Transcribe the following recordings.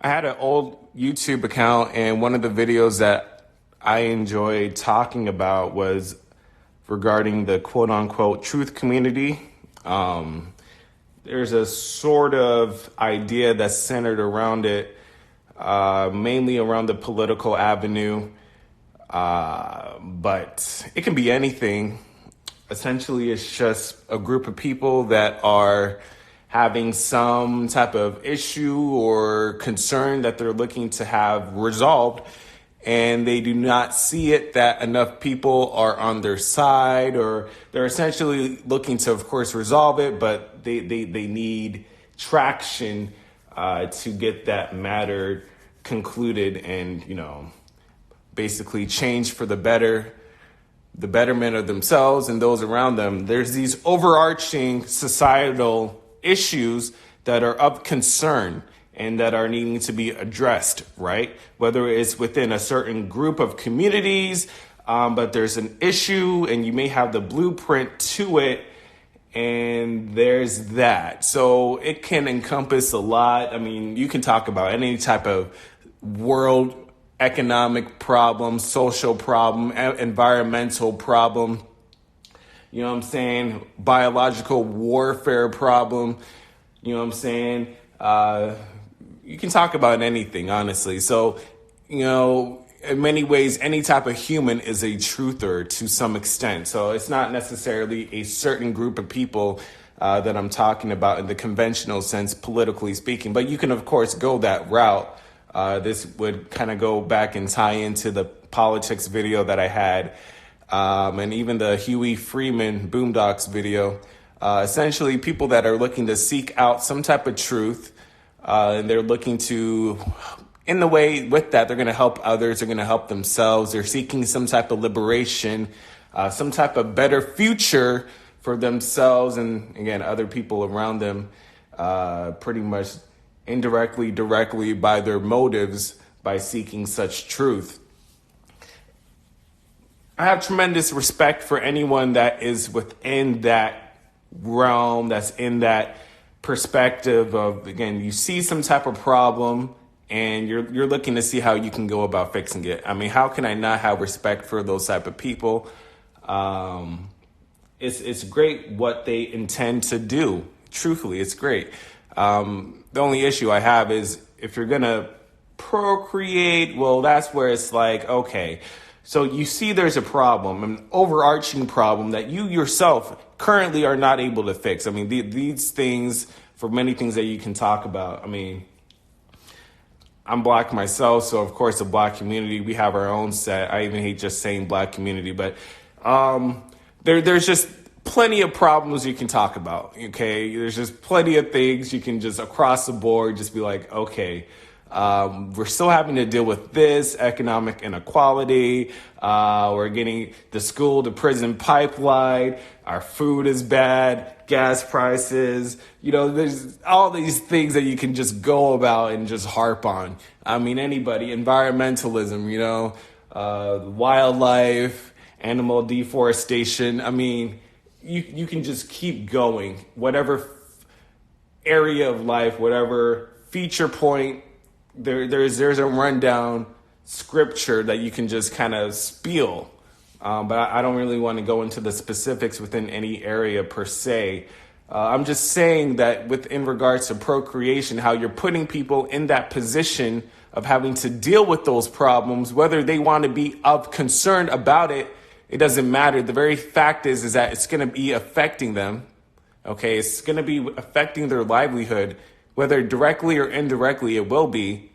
I had an old YouTube account, and one of the videos that I enjoyed talking about was regarding the quote unquote truth community. There's a sort of idea that's centered around it, mainly around the political avenue, but it can be anything. Essentially, it's just a group of people that are having some type of issue or concern that they're looking to have resolved, and they do not see it that enough people are on their side, or they're essentially looking to, of course, resolve it, but they need traction to get that matter concluded and, basically change for the betterment of themselves and those around them. There's these overarching societal issues that are of concern and that are needing to be addressed, right? Whether it's within a certain group of communities, but there's an issue and you may have the blueprint to it, and there's that. So it can encompass a lot. I mean, you can talk about any type of world economic problem, social problem, environmental problem, you know what I'm saying? Biological warfare problem. You know what I'm saying? You can talk about anything, honestly. So, in many ways, any type of human is a truther to some extent. So it's not necessarily a certain group of people that I'm talking about in the conventional sense, politically speaking. But you can, of course, go that route. This would kind of go back and tie into the politics video that I had. And even the Huey Freeman Boondocks video, essentially people that are looking to seek out some type of truth, and they're looking to, in the way with that, they're going to help others, they're going to help themselves, they're seeking some type of liberation, some type of better future for themselves and, again, other people around them, pretty much indirectly, directly by their motives by seeking such truth. I have tremendous respect for anyone that is within that realm, that's in that perspective of, again, you see some type of problem and you're looking to see how you can go about fixing it. I mean, how can I not have respect for those type of people? It's great what they intend to do. Truthfully, it's great. The only issue I have is if you're going to procreate, well, that's where it's like, okay, so you see there's a problem, an overarching problem that you yourself currently are not able to fix. I mean, these things, for many things that you can talk about, I mean, I'm Black myself, so of course the Black community, we have our own set. I even hate just saying Black community, but there's just plenty of problems you can talk about, okay? There's just plenty of things you can just across the board just be like, okay, we're still having to deal with this economic inequality. We're getting the school to prison pipeline. Our food is bad. Gas prices. There's all these things that you can just go about and just harp on. I mean, anybody, environmentalism, wildlife, animal deforestation. I mean, you can just keep going. Whatever area of life, whatever feature point, there's a rundown scripture that you can just kind of spiel. But I don't really want to go into the specifics within any area per se. I'm just saying that in regards to procreation, how you're putting people in that position of having to deal with those problems, whether they want to be of concern about it, it doesn't matter. The very fact is that it's going to be affecting them. Okay, it's going to be affecting their livelihood, whether directly or indirectly it will be.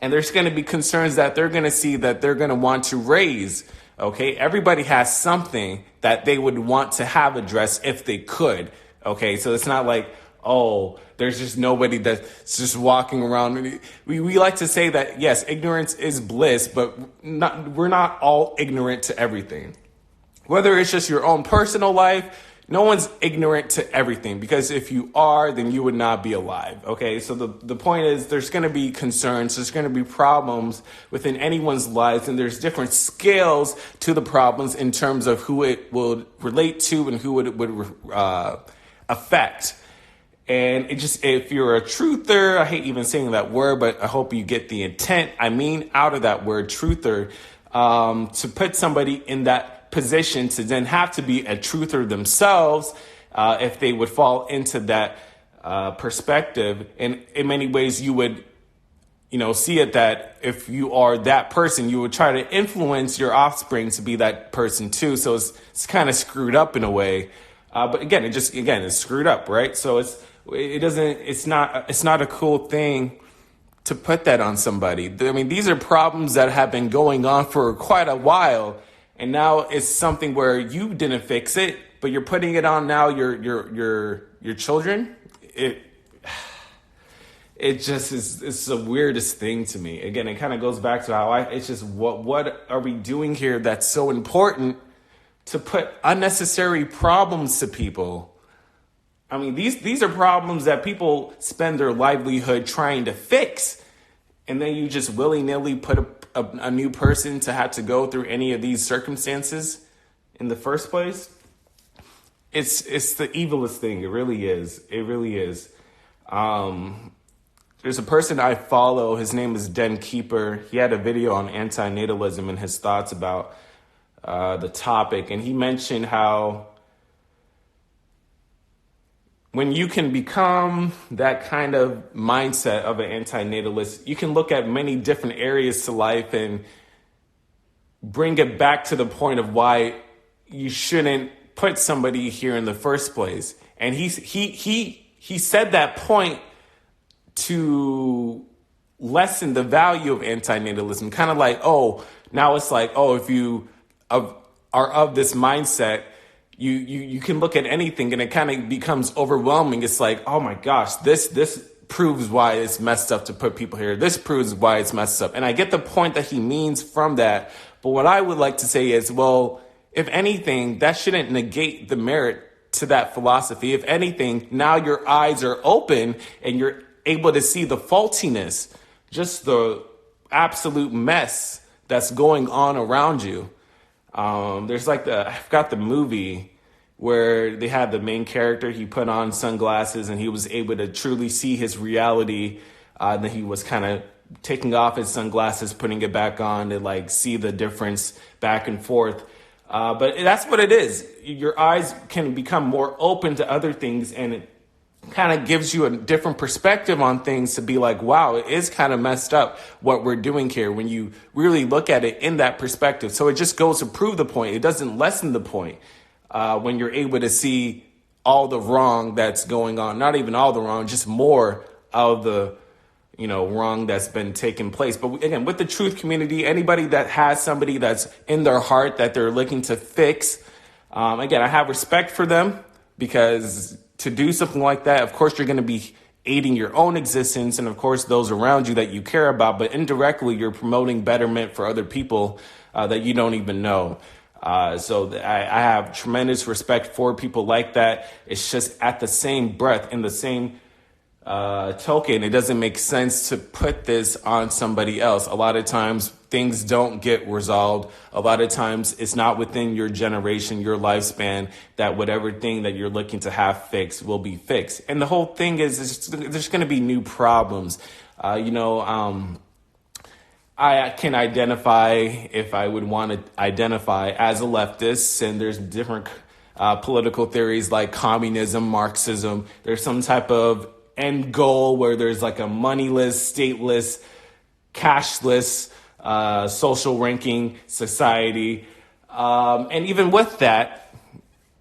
And there's going to be concerns that they're going to see that they're going to want to raise. Okay, everybody has something that they would want to have addressed if they could. Okay, so it's not like, oh, there's just nobody that's just walking around. We like to say that, yes, ignorance is bliss, but we're not all ignorant to everything. Whether it's just your own personal life, no one's ignorant to everything, because if you are, then you would not be alive. Okay, so the point is there's going to be concerns, there's going to be problems within anyone's lives, and there's different scales to the problems in terms of who it will relate to and who it would affect. And it just, if you're a truther, I hate even saying that word, but I hope you get the intent. I mean, out of that word truther, to put somebody in that position to then have to be a truther themselves, if they would fall into that perspective. And in many ways, you would, see it that if you are that person, you would try to influence your offspring to be that person too. So it's kind of screwed up in a way. But again, it's screwed up, right? So it's not a cool thing to put that on somebody. I mean, these are problems that have been going on for quite a while, and now it's something where you didn't fix it, but you're putting it on now your children. It just is, it's the weirdest thing to me. Again, it kind of goes back to how it's just, what are we doing here that's so important to put unnecessary problems to people? I mean, these are problems that people spend their livelihood trying to fix. And then you just willy-nilly put a new person to have to go through any of these circumstances in the first place. It's the evilest thing. It really is. It really is. There's a person I follow. His name is Den Keeper. He had a video on antinatalism and his thoughts about the topic. And he mentioned how when you can become that kind of mindset of an antinatalist, you can look at many different areas to life and bring it back to the point of why you shouldn't put somebody here in the first place. And he said that point to lessen the value of antinatalism. Kind of like, now it's like, if you are of this mindset, you can look at anything and it kind of becomes overwhelming. It's like, oh my gosh, this proves why it's messed up to put people here. This proves why it's messed up. And I get the point that he means from that. But what I would like to say is, well, if anything, that shouldn't negate the merit to that philosophy. If anything, now your eyes are open and you're able to see the faultiness, just the absolute mess that's going on around you. There's like I forgot the movie where they had the main character, he put on sunglasses and he was able to truly see his reality. Then he was kind of taking off his sunglasses, putting it back on to like see the difference back and forth. But that's what it is. Your eyes can become more open to other things, and it kind of gives you a different perspective on things to be like, wow, it is kind of messed up what we're doing here when you really look at it in that perspective. So it just goes to prove the point. It doesn't lessen the point when you're able to see all the wrong that's going on. Not even all the wrong, just more of the wrong that's been taking place. But again, with the truth community, anybody that has somebody that's in their heart that they're looking to fix, again, I have respect for them, because to do something like that, of course, you're going to be aiding your own existence and, of course, those around you that you care about. But indirectly, you're promoting betterment for other people that you don't even know. So I have tremendous respect for people like that. It's just at the same breath, in the same token, it doesn't make sense to put this on somebody else. A lot of times things don't get resolved. A lot of times it's not within your generation, your lifespan, that whatever thing that you're looking to have fixed will be fixed. And the whole thing is there's going to be new problems. I can identify, if I would want to identify, as a leftist, and there's different political theories like communism, Marxism. There's some type of end goal where there's like a moneyless, stateless, cashless, social ranking society. And even with that,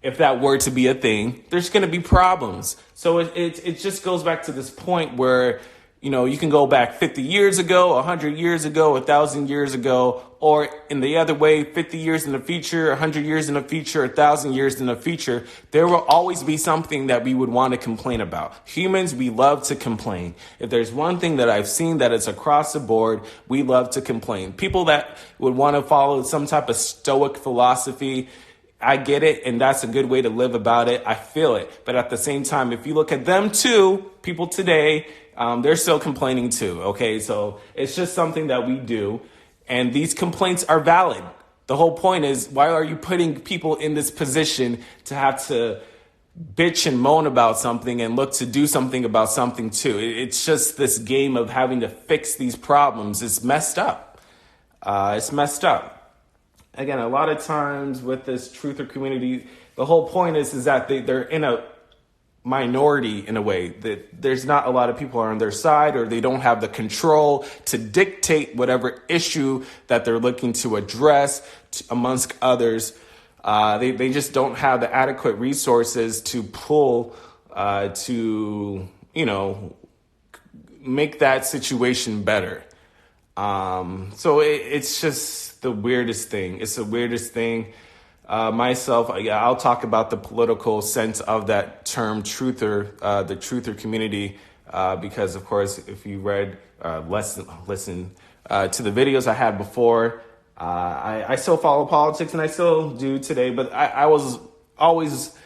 if that were to be a thing, there's going to be problems. So it just goes back to this point where, you can go back 50 years ago, 100 years ago, 1,000 years ago, or in the other way, 50 years in the future, 100 years in the future, 1,000 years in the future. There will always be something that we would want to complain about. Humans, we love to complain. If there's one thing that I've seen that it's across the board, we love to complain. People that would want to follow some type of stoic philosophy, I get it, and that's a good way to live about it. I feel it. But at the same time, if you look at them too, people today, they're still complaining too, okay? So it's just something that we do, and these complaints are valid. The whole point is, why are you putting people in this position to have to bitch and moan about something and look to do something about something too. It's just this game of having to fix these problems. It's messed up. It's messed up. Again, a lot of times with this truther community, the whole point is that they're in a minority in a way, that there's not a lot of people on their side, or they don't have the control to dictate whatever issue that they're looking to address amongst others. They just don't have the adequate resources to pull to, make that situation better. So it's just the weirdest thing. It's the weirdest thing. Myself, I'll talk about the political sense of that term truther, the truther community, because of course, if you read, listen to the videos I had before, I still follow politics, and I still do today, but I was always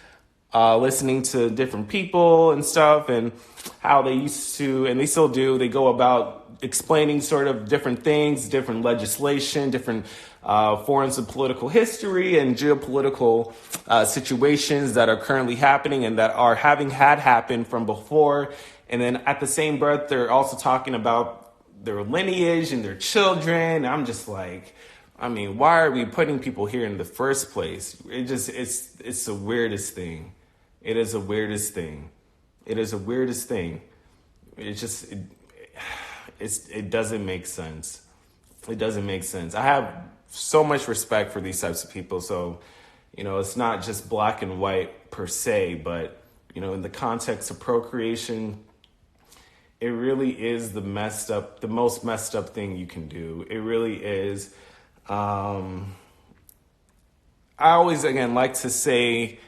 listening to different people and stuff, and how they used to, and they still do, they go about explaining sort of different things, different legislation, different forms of political history and geopolitical situations that are currently happening and that are having had happened from before. And then at the same breath, they're also talking about their lineage and their children. I'm just like, why are we putting people here in the first place? It's the weirdest thing. It is the weirdest thing. It is the weirdest thing. It doesn't make sense. It doesn't make sense. I have so much respect for these types of people. So, it's not just black and white per se, but, in the context of procreation, it really is the most messed up thing you can do. It really is. I always, again, like to say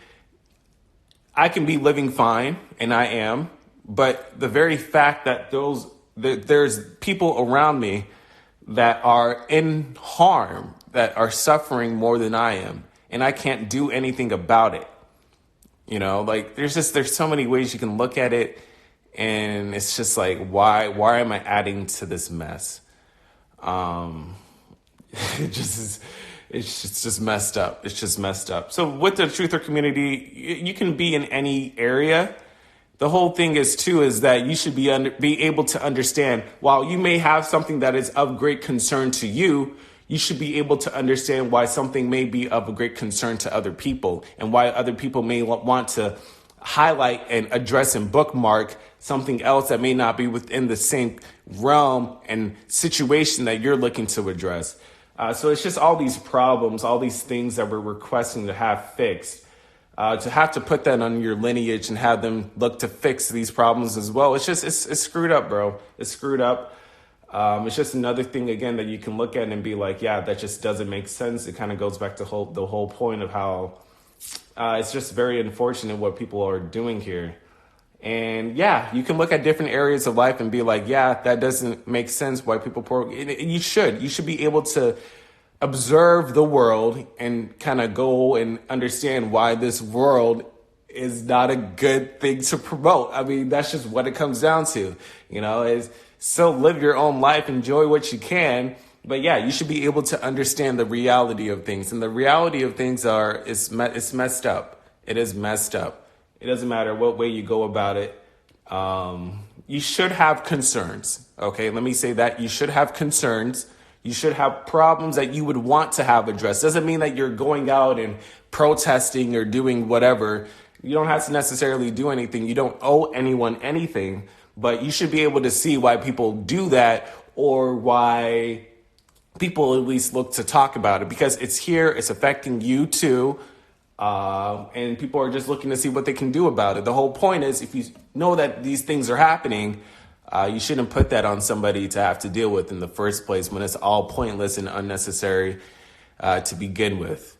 I can be living fine, and I am, but the very fact that there's people around me that are in harm, that are suffering more than I am, and I can't do anything about it. There's so many ways you can look at it, and it's just like, why am I adding to this mess? It's just messed up. It's just messed up. So with the truther community, you can be in any area. The whole thing is that you should be able to understand, while you may have something that is of great concern to you, you should be able to understand why something may be of a great concern to other people, and why other people may want to highlight and address and bookmark something else that may not be within the same realm and situation that you're looking to address. So it's just all these problems, all these things that we're requesting to have fixed. To have to put that on your lineage and have them look to fix these problems as well. It's screwed up, bro. It's screwed up. It's just another thing, again, that you can look at and be like, yeah, that just doesn't make sense. It kind of goes back to the whole point of how it's just very unfortunate what people are doing here. And yeah, you can look at different areas of life and be like, yeah, that doesn't make sense. Why people you should be able to observe the world and kind of go and understand why this world is not a good thing to promote. That's just what it comes down to, is still live your own life, enjoy what you can. But yeah, you should be able to understand the reality of things. And the reality of things it's messed up. It is messed up. It doesn't matter what way you go about it. You should have concerns. Okay, let me say that. You should have concerns. You should have problems that you would want to have addressed. Doesn't mean that you're going out and protesting or doing whatever. You don't have to necessarily do anything. You don't owe anyone anything, but you should be able to see why people do that, or why people at least look to talk about it, because it's here, it's affecting you too. And people are just looking to see what they can do about it. The whole point is, if you know that these things are happening, you shouldn't put that on somebody to have to deal with in the first place, when it's all pointless and unnecessary to begin with.